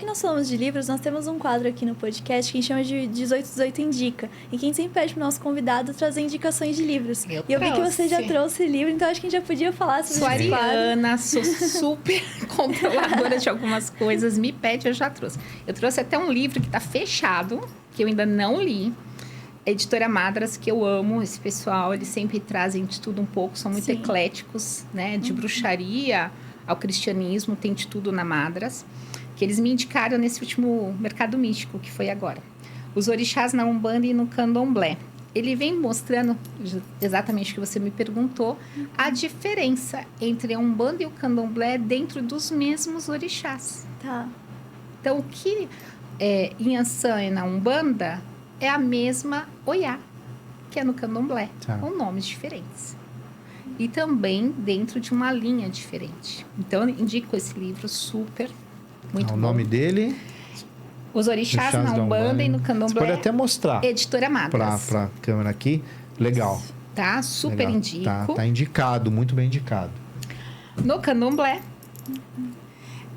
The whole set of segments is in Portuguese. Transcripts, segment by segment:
Que nós falamos de livros, nós temos um quadro aqui no podcast que a gente chama de 1818 Indica. E que a gente sempre pede pro nosso convidado trazer indicações de livros. E eu vi que você já trouxe livro, então acho que a gente já podia falar sobre esse quadro. Ariana, sou super controladora de algumas coisas. Me pede, eu já trouxe. Eu trouxe até um livro que está fechado, que eu ainda não li. Editora Madras, que eu amo esse pessoal. Eles sempre trazem de tudo um pouco, são muito ecléticos, né? De bruxaria ao cristianismo, tem de tudo na Madras. Que eles me indicaram nesse último Mercado Místico, que foi agora. Os orixás na Umbanda e no Candomblé. Ele vem mostrando, exatamente o que você me perguntou, a diferença entre a Umbanda e o Candomblé dentro dos mesmos orixás. Tá. Então, o que é Inhaçã e na Umbanda é a mesma Oiá, que é no Candomblé, com nomes diferentes. E também dentro de uma linha diferente. Então, eu indico esse livro super. Muito bom. O nome dele? Os Orixás na Umbanda e no Candomblé. Você pode até mostrar. Editora Madras. Para a câmera aqui. Legal. Tá? Super legal. Indico. Tá indicado, muito bem indicado. No Candomblé.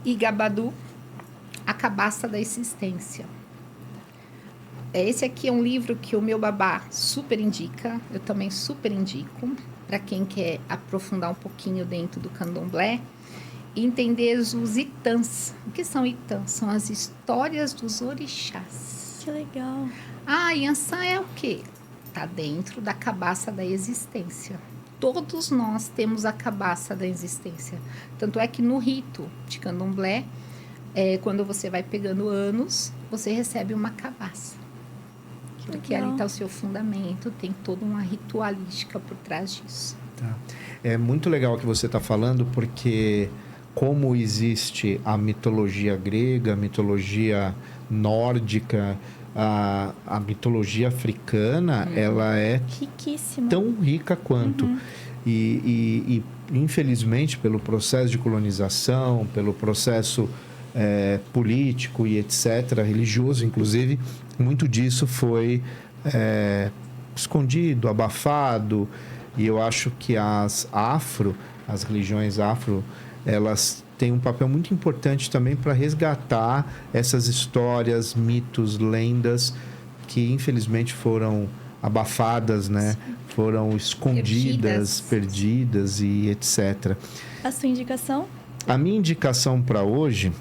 Igabadu, A Cabaça da Existência. Esse aqui é um livro que o meu babá super indica. Eu também super indico. Para quem quer aprofundar um pouquinho dentro do Candomblé. E entender os itãs. O que são itãs? São as histórias dos orixás. Que legal. Inhaçã é o quê? Está dentro da cabaça da existência. Todos nós temos a cabaça da existência. Tanto é que no rito de Candomblé, quando você vai pegando anos, você recebe uma cabaça. Porque ali está o seu fundamento, tem toda uma ritualística por trás disso. Tá. É muito legal o que você está falando, porque como existe a mitologia grega, a mitologia nórdica, a mitologia africana, ela é riquíssima, tão rica quanto. E infelizmente, pelo processo de colonização, pelo processo político e etc., religioso, inclusive, muito disso foi escondido, abafado. E eu acho que as religiões afro, elas têm um papel muito importante também para resgatar essas histórias, mitos, lendas que infelizmente foram abafadas, né? Foram escondidas, perdidas e etc. A sua indicação? A minha indicação para hoje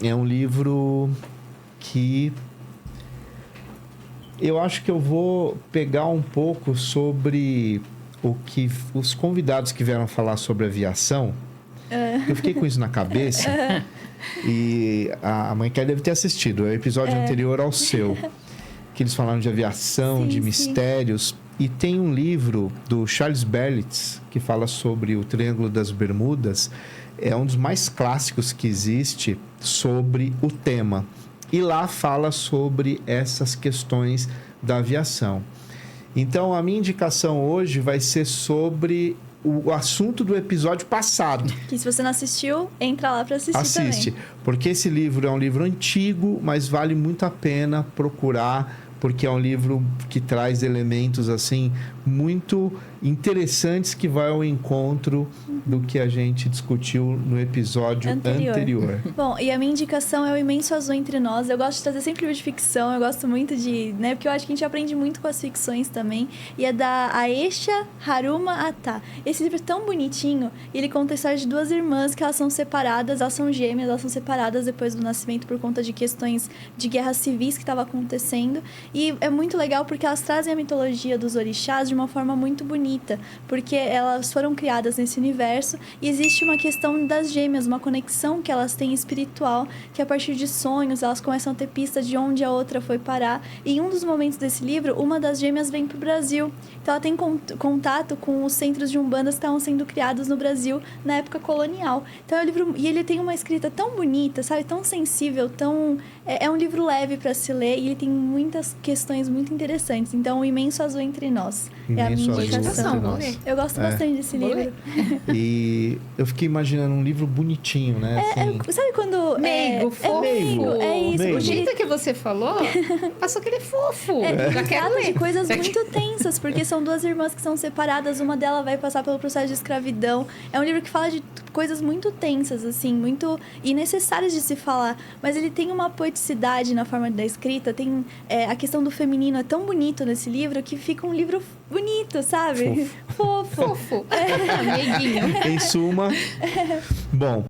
é um livro que eu acho que eu vou pegar um pouco sobre o que os convidados que vieram falar sobre aviação. Eu fiquei com isso na cabeça. E a mãe Kelly deve ter assistido. É o episódio anterior ao seu. Que eles falaram de aviação, de mistérios. E tem um livro do Charles Berlitz que fala sobre o Triângulo das Bermudas. É um dos mais clássicos que existe sobre o tema. E lá fala sobre essas questões da aviação. Então, a minha indicação hoje vai ser sobre o assunto do episódio passado. Que se você não assistiu, entra lá para assistir também. Porque esse livro é um livro antigo, mas vale muito a pena procurar, porque é um livro que traz elementos assim muito interessantes que vai ao encontro do que a gente discutiu no episódio anterior. Bom, e a minha indicação é o Imenso Azul Entre Nós. Eu gosto de trazer sempre livro de ficção, eu gosto muito de, né, porque eu acho que a gente aprende muito com as ficções também. E é da Aisha Haruma Ata. Esse livro é tão bonitinho, ele conta a história de duas irmãs que elas são separadas, elas são gêmeas, elas são separadas depois do nascimento por conta de questões de guerras civis que estavam acontecendo. E é muito legal porque elas trazem a mitologia dos orixás de uma forma muito bonita, porque elas foram criadas nesse universo e existe uma questão das gêmeas, uma conexão que elas têm espiritual, que a partir de sonhos elas começam a ter pistas de onde a outra foi parar. E em um dos momentos desse livro, uma das gêmeas vem para o Brasil. Então ela tem contato com os centros de umbandas que estavam sendo criados no Brasil na época colonial. Então é um livro, e ele tem uma escrita tão bonita, sabe, tão sensível, tão é um livro leve para se ler e ele tem muitas questões muito interessantes. Então, O Imenso Azul Entre Nós é a minha indicação. Eu gosto bastante desse livro. E eu fiquei imaginando um livro bonitinho, né? Sabe quando... Meigo, fofo. É isso. Meigo. O jeito que você falou, passou aquele fofo. Já quero ler. De coisas muito tensas, porque são duas irmãs que são separadas, uma delas vai passar pelo processo de escravidão. É um livro que fala de coisas muito tensas, assim, muito e necessárias de se falar. Mas ele tem uma poeticidade na forma da escrita, tem a questão do feminino é tão bonito nesse livro que fica um livro bonito, sabe? Fofo. Fofo. Amiguinho. Em suma, bom,